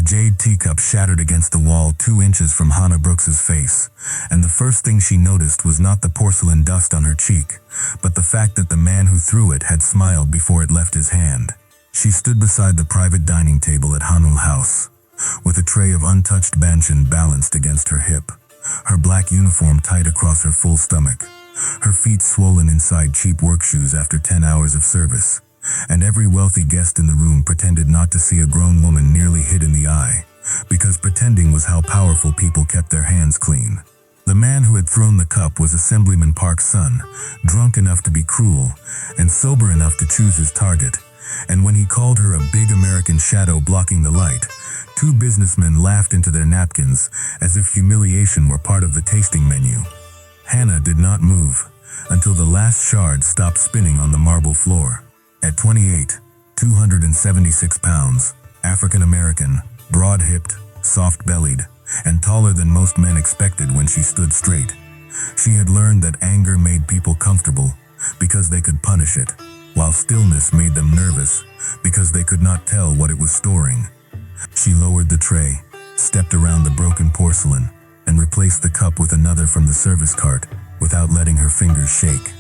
jade teacup shattered against the wall 2 inches from Hana Brooks's face, and the first thing she noticed was not the porcelain dust on her cheek, but the fact that the man who threw it had smiled before it left his hand. She stood beside the private dining table at Hanu House, with a tray of untouched banchan balanced against her hip, her black uniform tight across her full stomach, her feet swollen inside cheap work shoes after 10 hours of service, and every wealthy guest in the room pretended not to see a grown woman nearly hit in the eye, because pretending was how powerful people kept their hands clean. The man who had thrown the cup was Assemblyman Park's son, drunk enough to be cruel, and sober enough to choose his target, and when he called her a big American shadow blocking the light, 2 businessmen laughed into their napkins as if humiliation were part of the tasting menu. Hana did not move until the last shard stopped spinning on the marble floor. At 28, 276 pounds, African-American, broad-hipped, soft-bellied, and taller than most men expected when she stood straight, she had learned that anger made people comfortable because they could punish it, while stillness made them nervous because they could not tell what it was storing. She lowered the tray, stepped around the broken porcelain, and replaced the cup with another from the service cart without letting her fingers shake.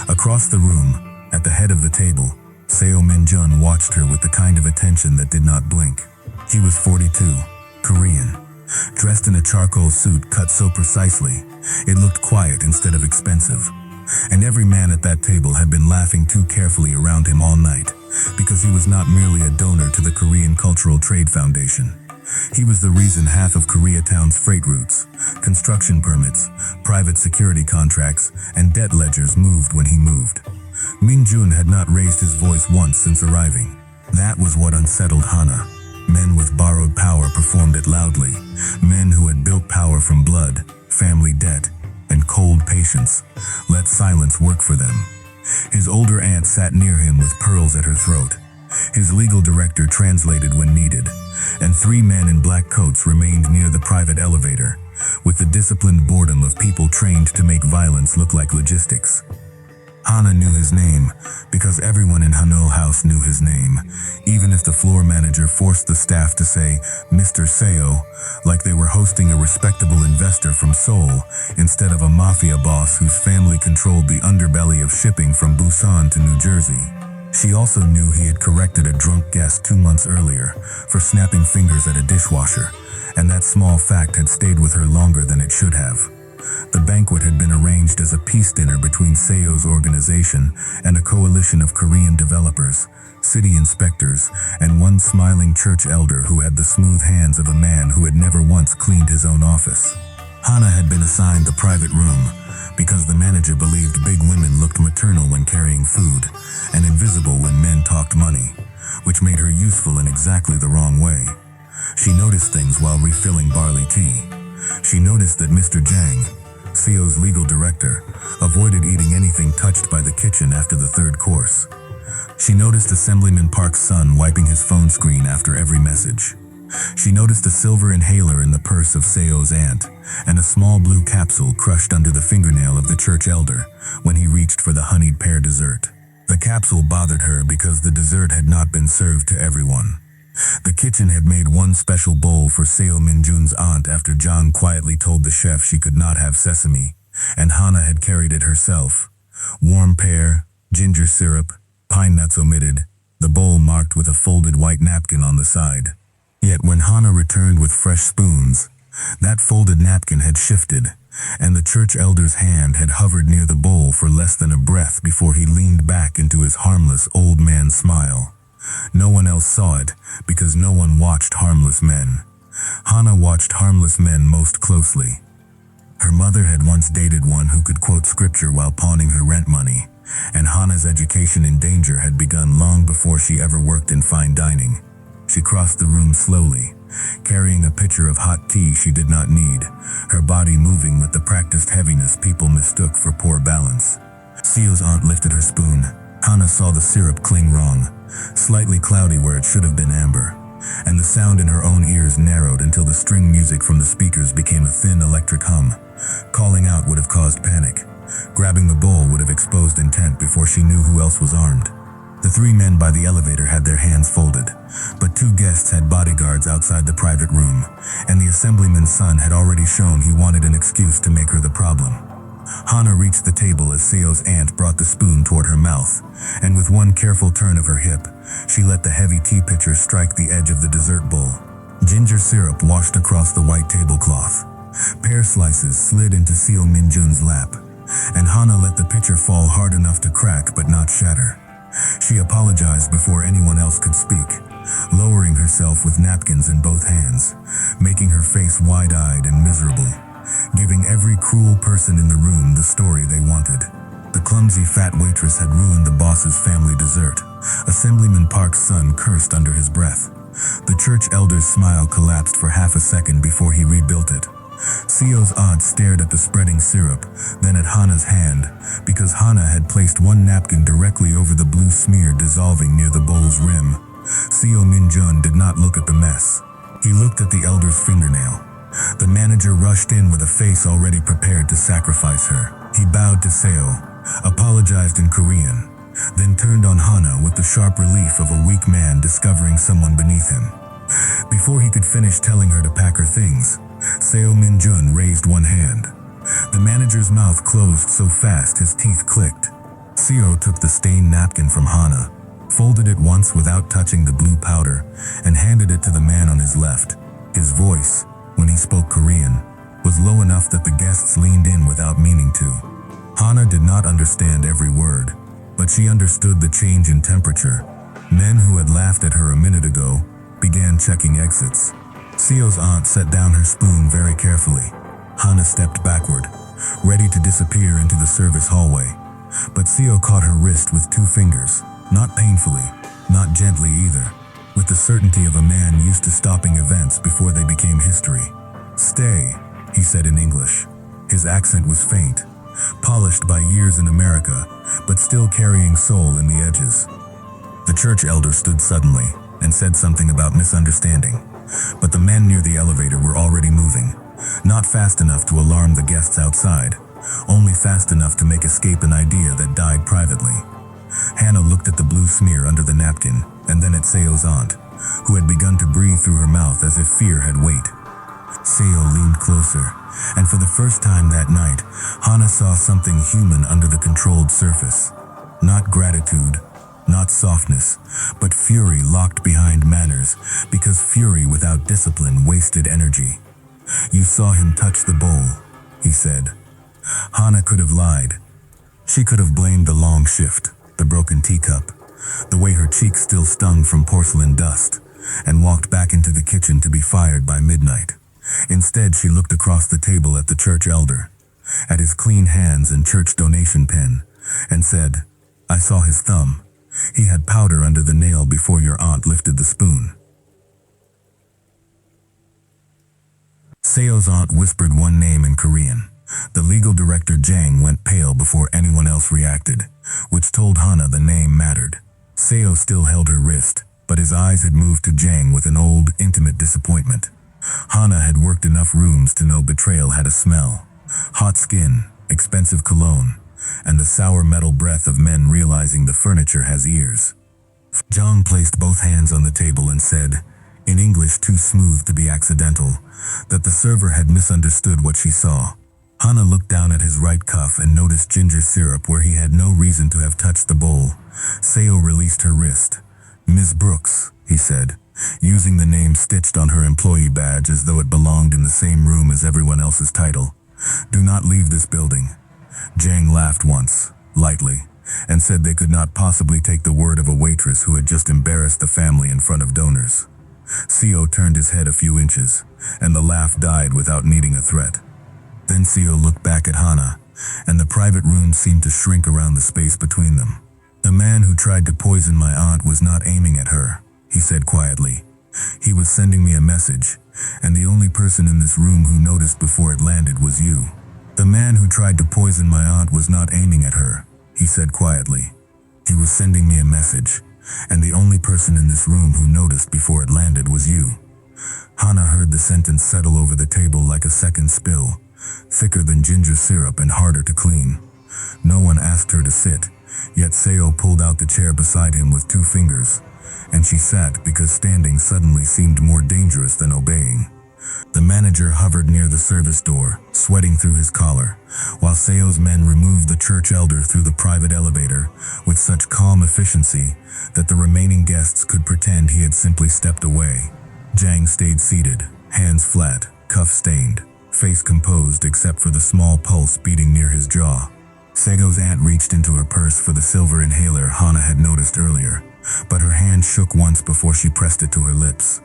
Across the room, at the head of the table, Seo Min-jun watched her with the kind of attention that did not blink. He was 42, Korean, dressed in a charcoal suit cut so precisely, it looked quiet instead of expensive. And every man at that table had been laughing too carefully around him all night, because he was not merely a donor to the Korean Cultural Trade Foundation. He was the reason half of Koreatown's freight routes, construction permits, private security contracts, and debt ledgers moved when he moved. Min-jun had not raised his voice once since arriving. That was what unsettled Hana. Men with borrowed power performed it loudly. Men who had built power from blood, family debt, and cold patience let silence work for them. His older aunt sat near him with pearls at her throat. His legal director translated when needed, and 3 men in black coats remained near the private elevator, with the disciplined boredom of people trained to make violence look like logistics. Hana knew his name because everyone in Hanul House knew his name, even if the floor manager forced the staff to say Mr. Seo, like they were hosting a respectable investor from Seoul instead of a mafia boss whose family controlled the underbelly of shipping from Busan to New Jersey. She also knew he had corrected a drunk guest 2 months earlier for snapping fingers at a dishwasher, and that small fact had stayed with her longer than it should have. The banquet had been arranged as a peace dinner between Seo's organization and a coalition of Korean developers, city inspectors, and one smiling church elder who had the smooth hands of a man who had never once cleaned his own office. Hana had been assigned the private room because the manager believed big women looked maternal when carrying food and invisible when men talked money, which made her useful in exactly the wrong way. She noticed things while refilling barley tea. She noticed that Mr. Jang, Seo's legal director, avoided eating anything touched by the kitchen after the 3rd course. She noticed Assemblyman Park's son wiping his phone screen after every message. She noticed a silver inhaler in the purse of Seo's aunt, and a small blue capsule crushed under the fingernail of the church elder when he reached for the honeyed pear dessert. The capsule bothered her because the dessert had not been served to everyone. The kitchen had made one special bowl for Seo Min-jun's aunt after Jang quietly told the chef she could not have sesame, and Hana had carried it herself. Warm pear, ginger syrup, pine nuts omitted, the bowl marked with a folded white napkin on the side. Yet when Hana returned with fresh spoons, that folded napkin had shifted, and the church elder's hand had hovered near the bowl for less than a breath before he leaned back into his harmless old man smile. No one else saw it, because no one watched harmless men. Hana watched harmless men most closely. Her mother had once dated one who could quote scripture while pawning her rent money, and Hana's education in danger had begun long before she ever worked in fine dining. She crossed the room slowly, carrying a pitcher of hot tea she did not need, her body moving with the practiced heaviness people mistook for poor balance. Seo's aunt lifted her spoon. Hana saw the syrup cling wrong, slightly cloudy where it should have been amber, and the sound in her own ears narrowed until the string music from the speakers became a thin electric hum. Calling out would have caused panic. Grabbing the bowl would have exposed intent before she knew who else was armed. The three men by the elevator had their hands folded, but two guests had bodyguards outside the private room, and the assemblyman's son had already shown he wanted an excuse to make her the problem. Hana reached the table as Seo's aunt brought the spoon toward her mouth, and with one careful turn of her hip, she let the heavy tea pitcher strike the edge of the dessert bowl. Ginger syrup washed across the white tablecloth. Pear slices slid into Seo Min-jun's lap, and Hana let the pitcher fall hard enough to crack but not shatter. She apologized before anyone else could speak, lowering herself with napkins in both hands, making her face wide-eyed and miserable, giving every cruel person in the room the story they wanted. The clumsy fat waitress had ruined the boss's family dessert. Assemblyman Park's son cursed under his breath. The church elder's smile collapsed for half a second before he rebuilt it. Seo's aunt stared at the spreading syrup, then at Hana's hand, because Hana had placed one napkin directly over the blue smear dissolving near the bowl's rim. Seo Min-jun did not look at the mess. He looked at the elder's fingernail. The manager rushed in with a face already prepared to sacrifice her. He bowed to Seo, apologized in Korean, then turned on Hana with the sharp relief of a weak man discovering someone beneath him. Before he could finish telling her to pack her things, Seo Min-jun raised one hand. The manager's mouth closed so fast his teeth clicked. Seo took the stained napkin from Hana, folded it once without touching the blue powder, and handed it to the man on his left. His voice, when he spoke Korean, was low enough that the guests leaned in without meaning to. Hana did not understand every word, but she understood the change in temperature. Men who had laughed at her a minute ago began checking exits. Seo's aunt set down her spoon very carefully. Hana stepped backward, ready to disappear into the service hallway. But Seo caught her wrist with two fingers, not painfully, not gently either, with the certainty of a man used to stopping events before they became history. "Stay," he said in English. His accent was faint, polished by years in America, but still carrying soul in the edges. The church elder stood suddenly and said something about misunderstanding, but the men near the elevator were already moving, not fast enough to alarm the guests outside, only fast enough to make escape an idea that died privately. Hana looked at the blue smear under the napkin, and then at Seo's aunt, who had begun to breathe through her mouth as if fear had weight. Seo leaned closer, and for the first time that night, Hana saw something human under the controlled surface. Not gratitude, not softness, but fury locked behind manners, because fury without discipline wasted energy. "You saw him touch the bowl," he said. Hana could have lied. She could have blamed the long shift, the broken teacup, the way her cheeks still stung from porcelain dust, and walked back into the kitchen to be fired by midnight. Instead, she looked across the table at the church elder, at his clean hands and church donation pen, and said, "I saw his thumb. He had powder under the nail before your aunt lifted the spoon." Seo's aunt whispered one name in Korean. The legal director Jang went pale before anyone else reacted, which told Hana the name mattered. Seo still held her wrist, but his eyes had moved to Jang with an old, intimate disappointment. Hana had worked enough rooms to know betrayal had a smell. Hot skin, expensive cologne, and the sour metal breath of men realizing the furniture has ears. Jang placed both hands on the table and said, in English too smooth to be accidental, that the server had misunderstood what she saw. Hana looked down at his right cuff and noticed ginger syrup where he had no reason to have touched the bowl. Seo released her wrist. "Ms. Brooks," he said, using the name stitched on her employee badge as though it belonged in the same room as everyone else's title. "Do not leave this building." Jang laughed once, lightly, and said they could not possibly take the word of a waitress who had just embarrassed the family in front of donors. Seo turned his head a few inches, and the laugh died without needing a threat. Then Seo looked back at Hana, and the private room seemed to shrink around the space between them. "The man who tried to poison my aunt was not aiming at her," he said quietly. "He was sending me a message, and the only person in this room who noticed before it landed was you." "The man who tried to poison my aunt was not aiming at her," he said quietly. "He was sending me a message, and the only person in this room who noticed before it landed was you." Hana heard the sentence settle over the table like a second spill, thicker than ginger syrup and harder to clean. No one asked her to sit, Yet Seo pulled out the chair beside him with 2 fingers, and she sat because standing suddenly seemed more dangerous than obeying. The manager hovered near the service door, sweating through his collar, while Seo's men removed the church elder through the private elevator with such calm efficiency that the remaining guests could pretend he had simply stepped away. Jang stayed seated, hands flat, cuff stained, face composed except for the small pulse beating near his jaw. Seo's aunt reached into her purse for the silver inhaler Hana had noticed earlier, but her hand shook once before she pressed it to her lips.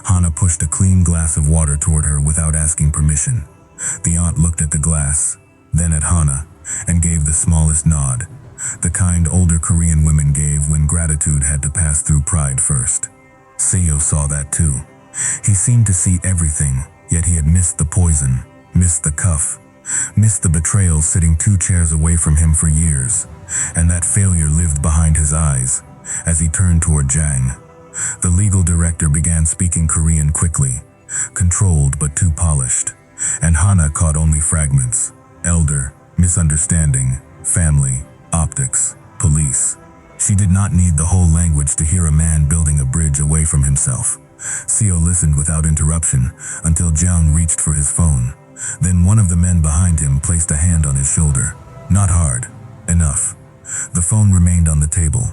Hana pushed a clean glass of water toward her without asking permission. The aunt looked at the glass, then at Hana, and gave the smallest nod, the kind older Korean women gave when gratitude had to pass through pride first. Seo saw that too. He seemed to see everything, yet he had missed the poison, missed the cuff, missed the betrayal sitting 2 chairs away from him for years, and that failure lived behind his eyes as he turned toward Jang. The legal director began speaking Korean quickly, controlled but too polished, and Hana caught only fragments. Elder, misunderstanding, family, optics, police. She did not need the whole language to hear a man building a bridge away from himself. Seo listened without interruption until Jang reached for his phone. Then one of the men behind him placed a hand on his shoulder. Not hard. Enough. The phone remained on the table.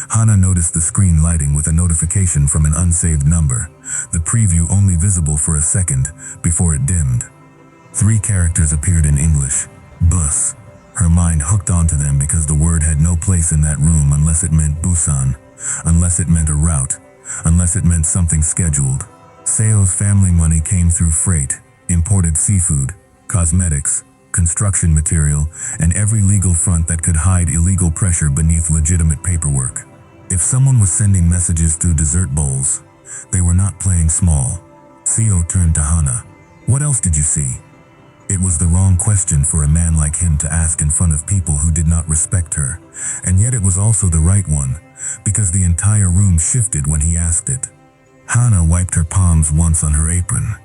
Hana noticed the screen lighting with a notification from an unsaved number, the preview only visible for a second before it dimmed. 3 characters appeared in English. Bus. Her mind hooked onto them because the word had no place in that room unless it meant Busan, unless it meant a route, unless it meant something scheduled. Seo's family money came through freight, imported seafood, cosmetics, construction material, and every legal front that could hide illegal pressure beneath legitimate paperwork. If someone was sending messages through dessert bowls, they were not playing small. Seo turned to Hana. What else did you see? It was the wrong question for a man like him to ask in front of people who did not respect her, and yet it was also the right one, because the entire room shifted when he asked it. Hana wiped her palms once on her apron,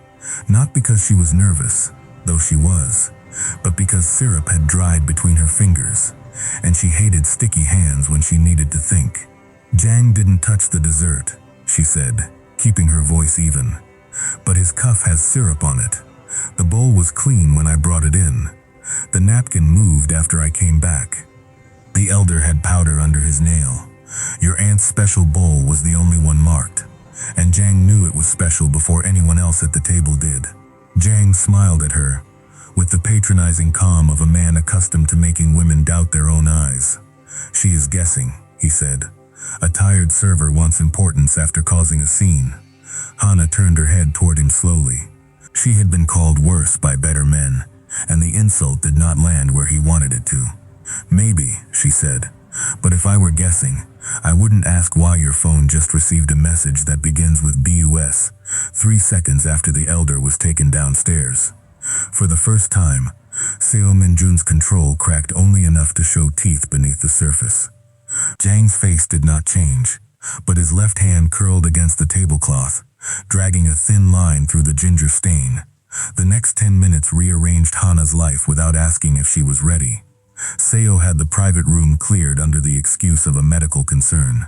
not because she was nervous, though she was, but because syrup had dried between her fingers, and she hated sticky hands when she needed to think. Jang didn't touch the dessert, she said, keeping her voice even. But his cuff has syrup on it. The bowl was clean when I brought it in. The napkin moved after I came back. The elder had powder under his nail. Your aunt's special bowl was the only one marked, and Jang knew it was special before anyone else at the table did. Jang smiled at her, with the patronizing calm of a man accustomed to making women doubt their own eyes. She is guessing, he said. A tired server wants importance after causing a scene. Hana turned her head toward him slowly. She had been called worse by better men, and the insult did not land where he wanted it to. Maybe, she said, but if I were guessing, I wouldn't ask why your phone just received a message that begins with BUS 3 seconds after the elder was taken downstairs. For the first time, Seo Minjun's control cracked only enough to show teeth beneath the surface. Jang's face did not change, but his left hand curled against the tablecloth, dragging a thin line through the ginger stain. The next 10 minutes rearranged Hana's life without asking if she was ready. Seo had the private room cleared under the excuse of a medical concern.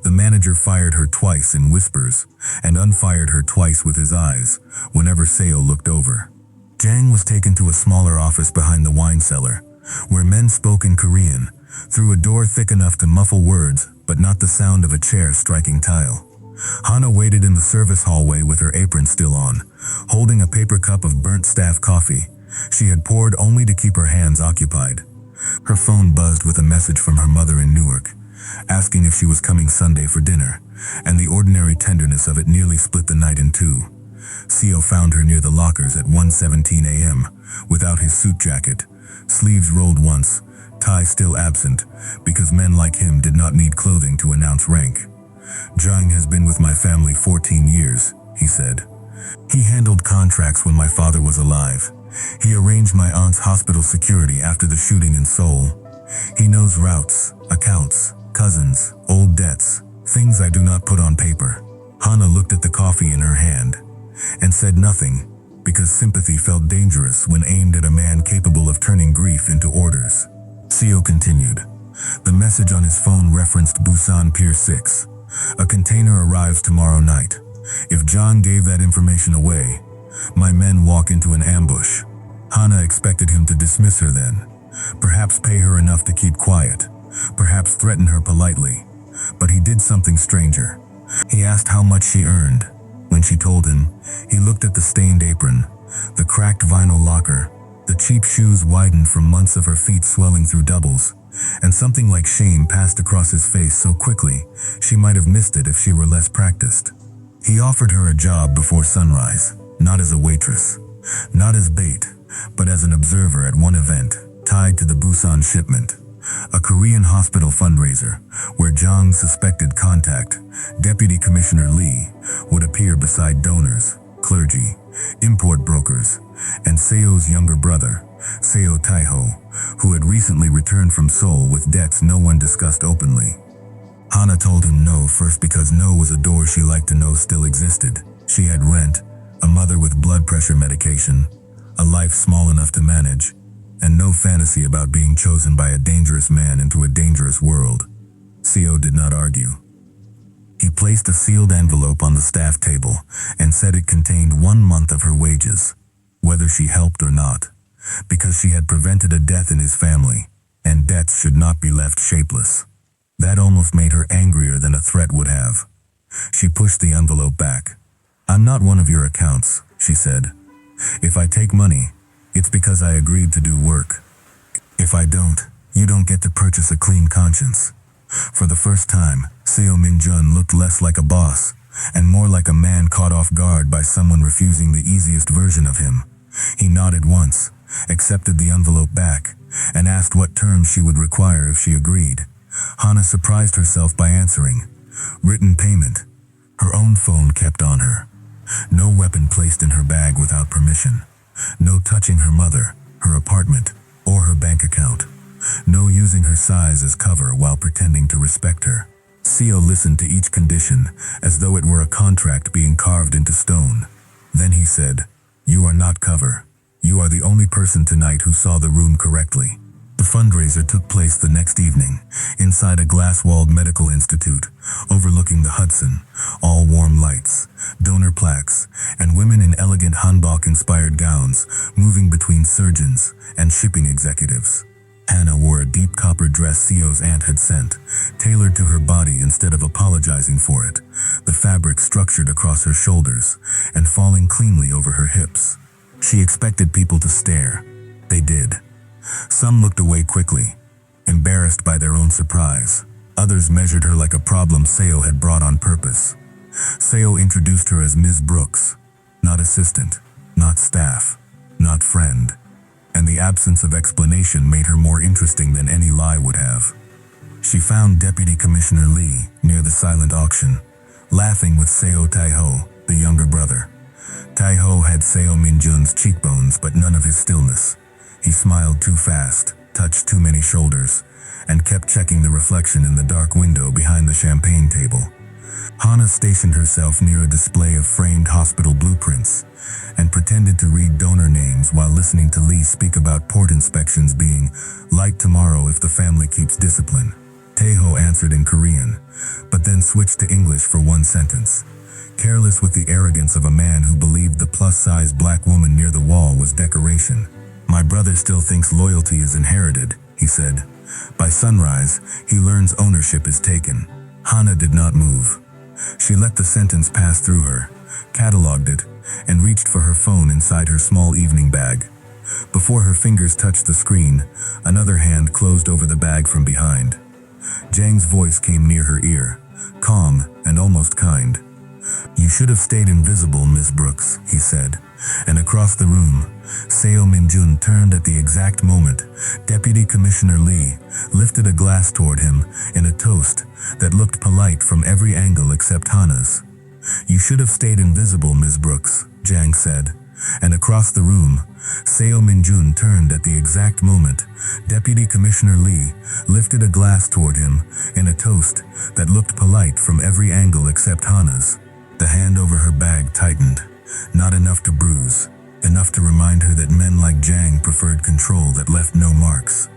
The manager fired her twice in whispers and unfired her twice with his eyes whenever Seo looked over. Jang was taken to a smaller office behind the wine cellar, where men spoke in Korean, through a door thick enough to muffle words but not the sound of a chair striking tile. Hana waited in the service hallway with her apron still on, holding a paper cup of burnt staff coffee. She had poured only to keep her hands occupied. Her phone buzzed with a message from her mother in Newark, asking if she was coming Sunday for dinner, and the ordinary tenderness of it nearly split the night in two. Seo found her near the lockers at 1:17 a.m., without his suit jacket, sleeves rolled once, tie still absent, because men like him did not need clothing to announce rank. Jang has been with my family 14 years, he said. He handled contracts when my father was alive. He arranged my aunt's hospital security after the shooting in Seoul. He knows routes, accounts, cousins, old debts, things I do not put on paper. Hana looked at the coffee in her hand and said nothing, because sympathy felt dangerous when aimed at a man capable of turning grief into orders. Seo continued, The message on his phone referenced Busan Pier 6. A container arrives tomorrow night. If Jang gave that information away, my men walk into an ambush. Hana expected him to dismiss her then. Perhaps pay her enough to keep quiet. Perhaps threaten her politely. But he did something stranger. He asked how much she earned. When she told him, he looked at the stained apron, the cracked vinyl locker. The cheap shoes widened from months of her feet swelling through doubles, and something like shame passed across his face so quickly, she might have missed it if she were less practiced. He offered her a job before sunrise, not as a waitress, not as bait, but as an observer at one event, tied to the Busan shipment. A Korean hospital fundraiser, where Jang's suspected contact, Deputy Commissioner Lee, would appear beside donors, clergy, import brokers, and Seo's younger brother, Seo Taeho, who had recently returned from Seoul with debts no one discussed openly. Hana told him no first because no was a door she liked to know still existed. She had rent, a mother with blood pressure medication, a life small enough to manage, and no fantasy about being chosen by a dangerous man into a dangerous world. Seo did not argue. He placed a sealed envelope on the staff table and said it contained 1 month of her wages, whether she helped or not, because she had prevented a death in his family, and debts should not be left shapeless. That almost made her angrier than a threat would have. She pushed the envelope back. "I'm not one of your accounts," she said. "If I take money, it's because I agreed to do work. If I don't, you don't get to purchase a clean conscience." For the first time, Seo Min-jun looked less like a boss, and more like a man caught off guard by someone refusing the easiest version of him. He nodded once, accepted the envelope back, and asked what terms she would require if she agreed. Hana surprised herself by answering, "Written payment." Her own phone kept on her. No weapon placed in her bag without permission. No touching her mother, her apartment, or her bank account. No using her size as cover while pretending to respect her. Seo listened to each condition as though it were a contract being carved into stone. Then he said, "You are not cover. You are the only person tonight who saw the room correctly." The fundraiser took place the next evening, inside a glass-walled medical institute, overlooking the Hudson, all warm lights, donor plaques, and women in elegant hanbok-inspired gowns moving between surgeons and shipping executives. Hana wore a deep copper dress Seo's aunt had sent, tailored to her body instead of apologizing for it, the fabric structured across her shoulders and falling cleanly over her hips. She expected people to stare. They did. Some looked away quickly, embarrassed by their own surprise. Others measured her like a problem Seo had brought on purpose. Seo introduced her as Ms. Brooks, not assistant, not staff, not friend, and the absence of explanation made her more interesting than any lie would have. She found Deputy Commissioner Lee near the silent auction, laughing with Seo Taeho, the younger brother. Taeho had Seo Min-jun's cheekbones but none of his stillness. He smiled too fast, touched too many shoulders, and kept checking the reflection in the dark window behind the champagne table. Hana stationed herself near a display of framed hospital blueprints and pretended to read donor names while listening to Lee speak about port inspections being light tomorrow if the family keeps discipline. Taeho answered in Korean, but then switched to English for one sentence. Careless with the arrogance of a man who believed the plus-size black woman near the wall was decoration. "My brother still thinks loyalty is inherited," he said. "By sunrise, he learns ownership is taken." Hana did not move. She let the sentence pass through her, cataloged it, and reached for her phone inside her small evening bag. Before her fingers touched the screen, another hand closed over the bag from behind. Jang's voice came near her ear, calm and almost kind. "You should have stayed invisible, Miss Brooks," he said, and across the room, Seo Min-jun turned at the exact moment Deputy Commissioner Lee lifted a glass toward him in a toast that looked polite from every angle except Hana's. "You should have stayed invisible, Ms. Brooks," Jang said, and across the room, Seo Min-jun turned at the exact moment Deputy Commissioner Lee lifted a glass toward him in a toast that looked polite from every angle except Hana's. The hand over her bag tightened, not enough to bruise, enough to remind her that men like Jang preferred control that left no marks.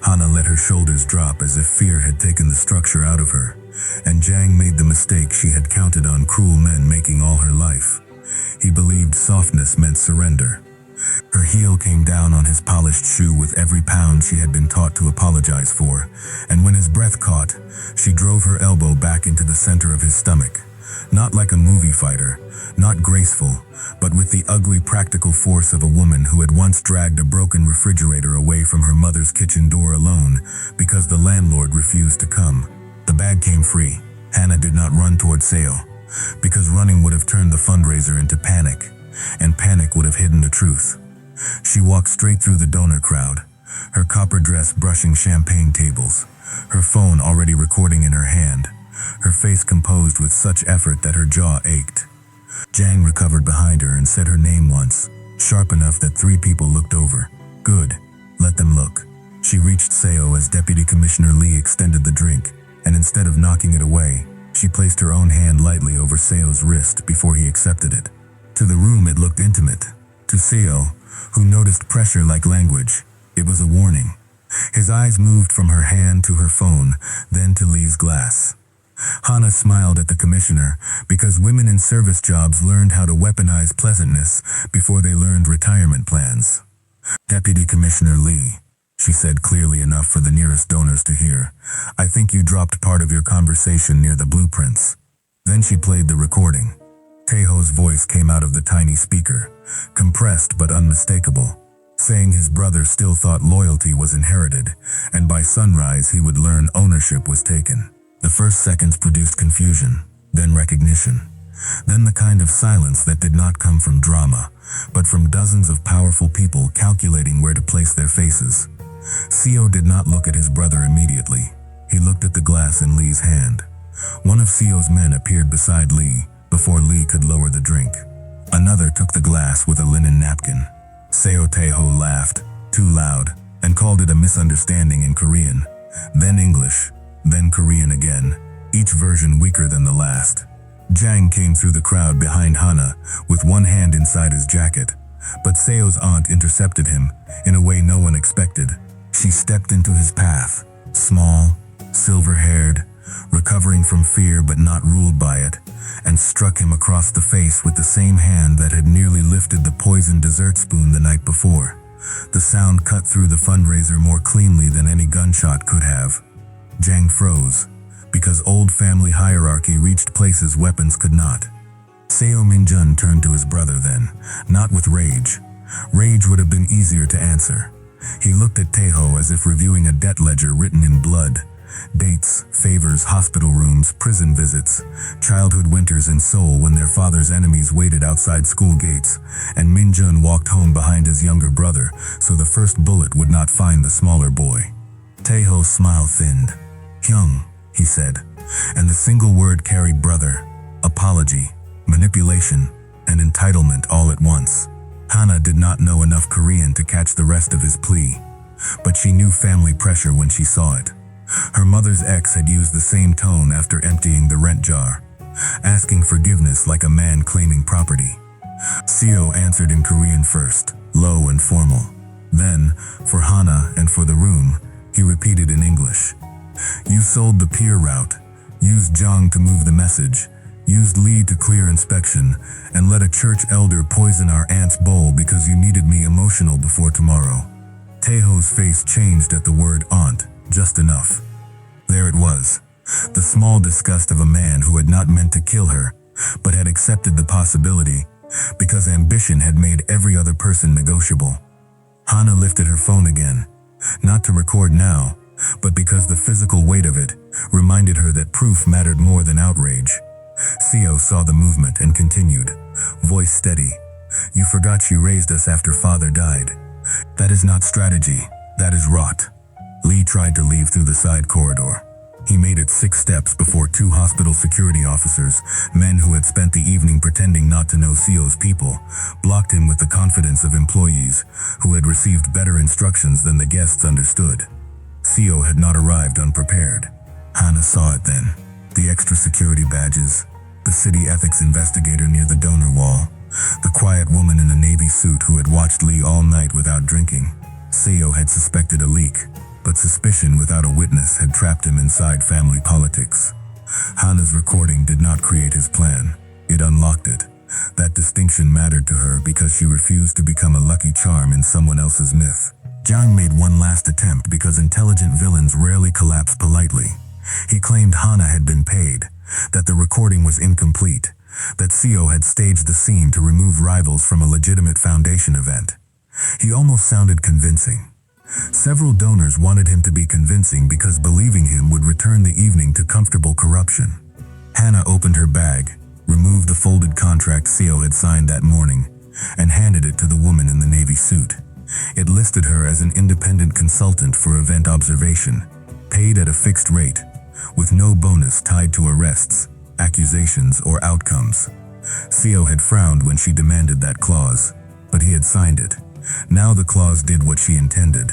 Hana let her shoulders drop as if fear had taken the structure out of her, and Jang made the mistake she had counted on cruel men making all her life. He believed softness meant surrender. Her heel came down on his polished shoe with every pound she had been taught to apologize for, and when his breath caught, she drove her elbow back into the center of his stomach. Not like a movie fighter, not graceful, but with the ugly practical force of a woman who had once dragged a broken refrigerator away from her mother's kitchen door alone because the landlord refused to come. The bag came free. Hana did not run toward Seo, because running would have turned the fundraiser into panic, and panic would have hidden the truth. She walked straight through the donor crowd, her copper dress brushing champagne tables, her phone already recording in her hand, her face composed with such effort that her jaw ached. Jang recovered behind her and said her name once, sharp enough that 3 people looked over. Good, let them look. She reached Seo as Deputy Commissioner Lee extended the drink, and instead of knocking it away, she placed her own hand lightly over Seo's wrist before he accepted it. To the room it looked intimate. To Seo, who noticed pressure like language, it was a warning. His eyes moved from her hand to her phone, then to Lee's glass. Hana smiled at the commissioner because women in service jobs learned how to weaponize pleasantness before they learned retirement plans. Deputy Commissioner Lee, she said clearly enough for the nearest donors to hear, I think you dropped part of your conversation near the blueprints. Then she played the recording. Taeho's voice came out of the tiny speaker, compressed but unmistakable, saying his brother still thought loyalty was inherited, and by sunrise he would learn ownership was taken. The first seconds produced confusion, then recognition, then the kind of silence that did not come from drama, but from dozens of powerful people calculating where to place their faces. Seo did not look at his brother immediately. He looked at the glass in Lee's hand. One of Seo's men appeared beside Lee before Lee could lower the drink. Another took the glass with a linen napkin. Seo Taeho laughed, too loud, and called it a misunderstanding in Korean, then English, then Korean again, each version weaker than the last. Jang came through the crowd behind Hana with one hand inside his jacket, but Seo's aunt intercepted him in a way no one expected. She stepped into his path, small, silver-haired, recovering from fear but not ruled by it, and struck him across the face with the same hand that had nearly lifted the poisoned dessert spoon the night before. The sound cut through the fundraiser more cleanly than any gunshot could have. Jang froze, because old family hierarchy reached places weapons could not. Seo Minjun turned to his brother then, not with rage. Rage would have been easier to answer. He looked at Taeho as if reviewing a debt ledger written in blood. Dates, favors, hospital rooms, prison visits, childhood winters in Seoul when their father's enemies waited outside school gates, and Minjun walked home behind his younger brother so the first bullet would not find the smaller boy. Taeho's smile thinned. Hyung, he said, and the single word carried brother, apology, manipulation, and entitlement all at once. Hana did not know enough Korean to catch the rest of his plea, but she knew family pressure when she saw it. Her mother's ex had used the same tone after emptying the rent jar, asking forgiveness like a man claiming property. Seo answered in Korean first, low and formal. Then, for Hana and for the room, he repeated in English. You sold the pier route, used Jang to move the message, used Lee to clear inspection, and let a church elder poison our aunt's bowl because you needed me emotional before tomorrow. Taeho's face changed at the word aunt, just enough. There it was, the small disgust of a man who had not meant to kill her, but had accepted the possibility, because ambition had made every other person negotiable. Hana lifted her phone again, not to record now, but because the physical weight of it reminded her that proof mattered more than outrage. Seo saw the movement and continued, voice steady. You forgot she raised us after father died. That is not strategy, that is rot. Lee tried to leave through the side corridor. He made it 6 steps before 2 hospital security officers, men who had spent the evening pretending not to know Seo's people, blocked him with the confidence of employees who had received better instructions than the guests understood. Seo had not arrived unprepared. Hana saw it then. The extra security badges, the city ethics investigator near the donor wall, the quiet woman in a navy suit who had watched Lee all night without drinking. Seo had suspected a leak. But suspicion without a witness had trapped him inside family politics. Hana's recording did not create his plan. It unlocked it. That distinction mattered to her because she refused to become a lucky charm in someone else's myth. Jang made one last attempt because intelligent villains rarely collapse politely. He claimed Hana had been paid, that the recording was incomplete, that Seo had staged the scene to remove rivals from a legitimate Foundation event. He almost sounded convincing. Several donors wanted him to be convincing because believing him would return the evening to comfortable corruption. Hana opened her bag, removed the folded contract Seo had signed that morning, and handed it to the woman in the navy suit. It listed her as an independent consultant for event observation, paid at a fixed rate, with no bonus tied to arrests, accusations, or outcomes. Seo had frowned when she demanded that clause, but he had signed it. Now the clause did what she intended.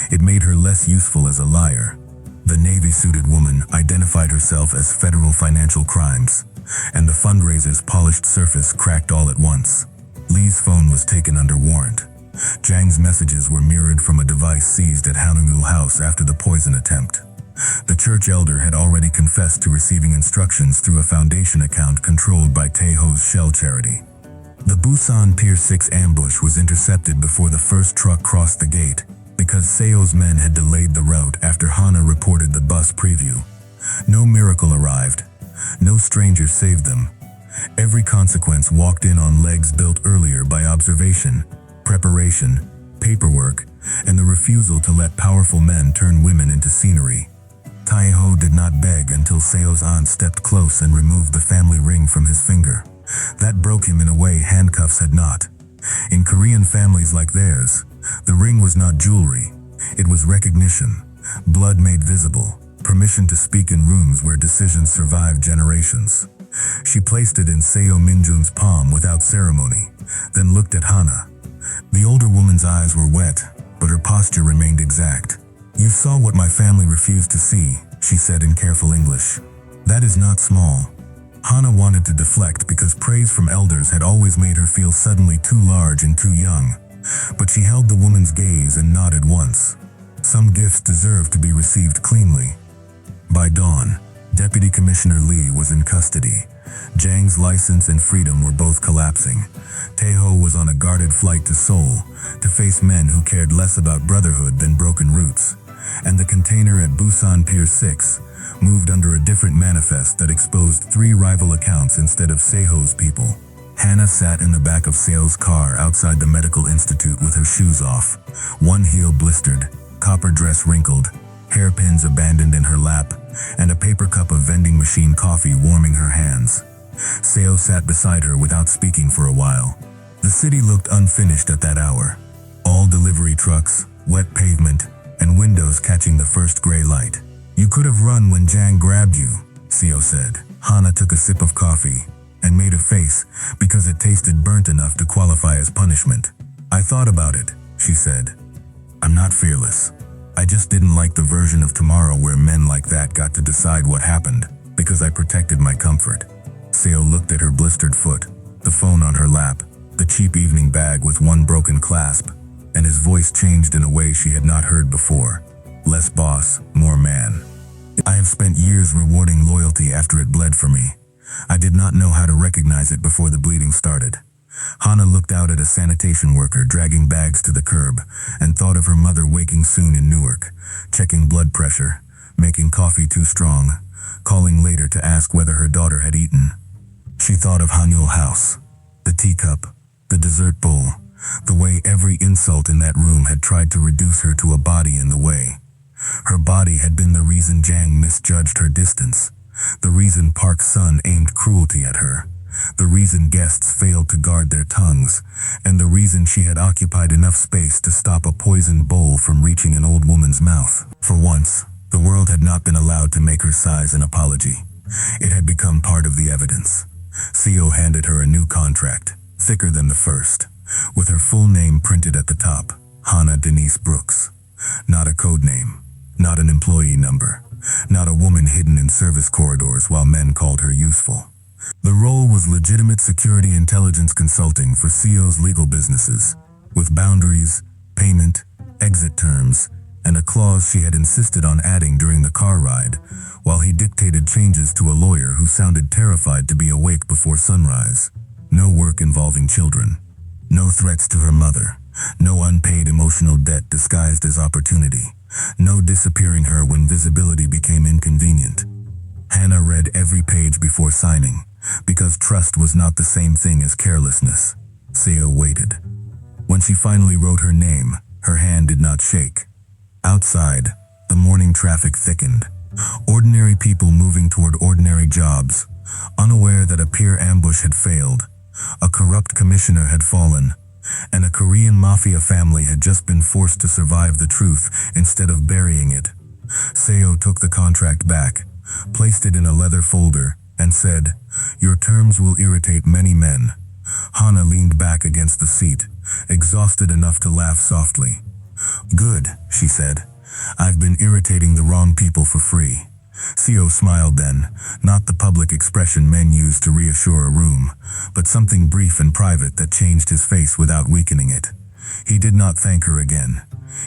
It made her less useful as a liar. The navy-suited woman identified herself as federal financial crimes, and the fundraiser's polished surface cracked all at once. Lee's phone was taken under warrant. Jang's messages were mirrored from a device seized at Hanungul House after the poison attempt. The church elder had already confessed to receiving instructions through a Foundation account controlled by Taeho's shell charity. The Busan Pier 6 ambush was intercepted before the first truck crossed the gate because Seo's men had delayed the route after Hana reported the bus preview. No miracle arrived. No stranger saved them. Every consequence walked in on legs built earlier by observation, preparation, paperwork, and the refusal to let powerful men turn women into scenery. Taeho did not beg until Seo's aunt stepped close and removed the family ring from his finger. That broke him in a way handcuffs had not. In Korean families like theirs, the ring was not jewelry. It was recognition, blood made visible, permission to speak in rooms where decisions survived generations. She placed it in Seo Minjun's palm without ceremony, then looked at Hana. The older woman's eyes were wet, but her posture remained exact. "You saw what my family refused to see," she said in careful English. "That is not small." Hana wanted to deflect because praise from elders had always made her feel suddenly too large and too young. But she held the woman's gaze and nodded once. Some gifts deserved to be received cleanly. By dawn, Deputy Commissioner Lee was in custody. Jang's license and freedom were both collapsing. Taeho was on a guarded flight to Seoul to face men who cared less about brotherhood than broken roots. And the container at Busan Pier 6 moved under a different manifest that exposed 3 rival accounts instead of Seo's people. Hana sat in the back of Seo's car outside the medical institute with her shoes off, one heel blistered, copper dress wrinkled, hairpins abandoned in her lap, and a paper cup of vending machine coffee warming her hands. Seo sat beside her without speaking for a while. The city looked unfinished at that hour. All delivery trucks, wet pavement, and windows catching the first gray light. "You could have run when Jang grabbed you," Seo said. Hana took a sip of coffee and made a face because it tasted burnt enough to qualify as punishment. "I thought about it," she said. "I'm not fearless. I just didn't like the version of tomorrow where men like that got to decide what happened because I protected my comfort." Seo looked at her blistered foot, the phone on her lap, the cheap evening bag with one broken clasp, and his voice changed in a way she had not heard before. Less boss, more man. "I have spent years rewarding loyalty after it bled for me. I did not know how to recognize it before the bleeding started." Hana looked out at a sanitation worker dragging bags to the curb and thought of her mother waking soon in Newark, checking blood pressure, making coffee too strong, calling later to ask whether her daughter had eaten. She thought of Hanul House, the teacup, the dessert bowl, the way every insult in that room had tried to reduce her to a body in the way. Her body had been the reason Jang misjudged her distance, the reason Park's son aimed cruelty at her, the reason guests failed to guard their tongues, and the reason she had occupied enough space to stop a poisoned bowl from reaching an old woman's mouth. For once, the world had not been allowed to make her size an apology. It had become part of the evidence. Seo handed her a new contract, thicker than the first, with her full name printed at the top, Hana Denise Brooks. Not a code name, not an employee number, not a woman hidden in service corridors while men called her useful. The role was legitimate security intelligence consulting for Seo's legal businesses, with boundaries, payment, exit terms, and a clause she had insisted on adding during the car ride, while he dictated changes to a lawyer who sounded terrified to be awake before sunrise. No work involving children. No threats to her mother. No unpaid emotional debt disguised as opportunity. No disappearing her when visibility became inconvenient. Hana read every page before signing, because trust was not the same thing as carelessness. Seo waited. When she finally wrote her name, her hand did not shake. Outside, the morning traffic thickened. Ordinary people moving toward ordinary jobs, unaware that a peer ambush had failed, a corrupt commissioner had fallen, and a Korean mafia family had just been forced to survive the truth instead of burying it. Seo took the contract back, placed it in a leather folder, and said, "Your terms will irritate many men." Hana leaned back against the seat, exhausted enough to laugh softly. "Good," she said. "I've been irritating the wrong people for free." Seo smiled then, not the public expression men use to reassure a room, but something brief and private that changed his face without weakening it. He did not thank her again.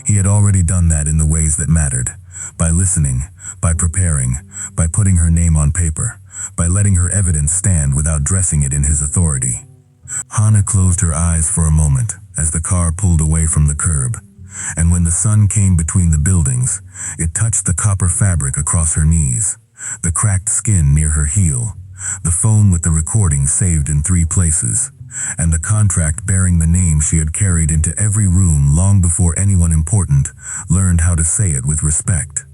He had already done that in the ways that mattered. By listening, by preparing, by putting her name on paper, by letting her evidence stand without dressing it in his authority. Hana closed her eyes for a moment as the car pulled away from the curb, and when the sun came between the buildings, it touched the copper fabric across her knees, the cracked skin near her heel, the phone with the recording saved in 3 places, and the contract bearing the name she had carried into every room long before anyone important learned how to say it with respect.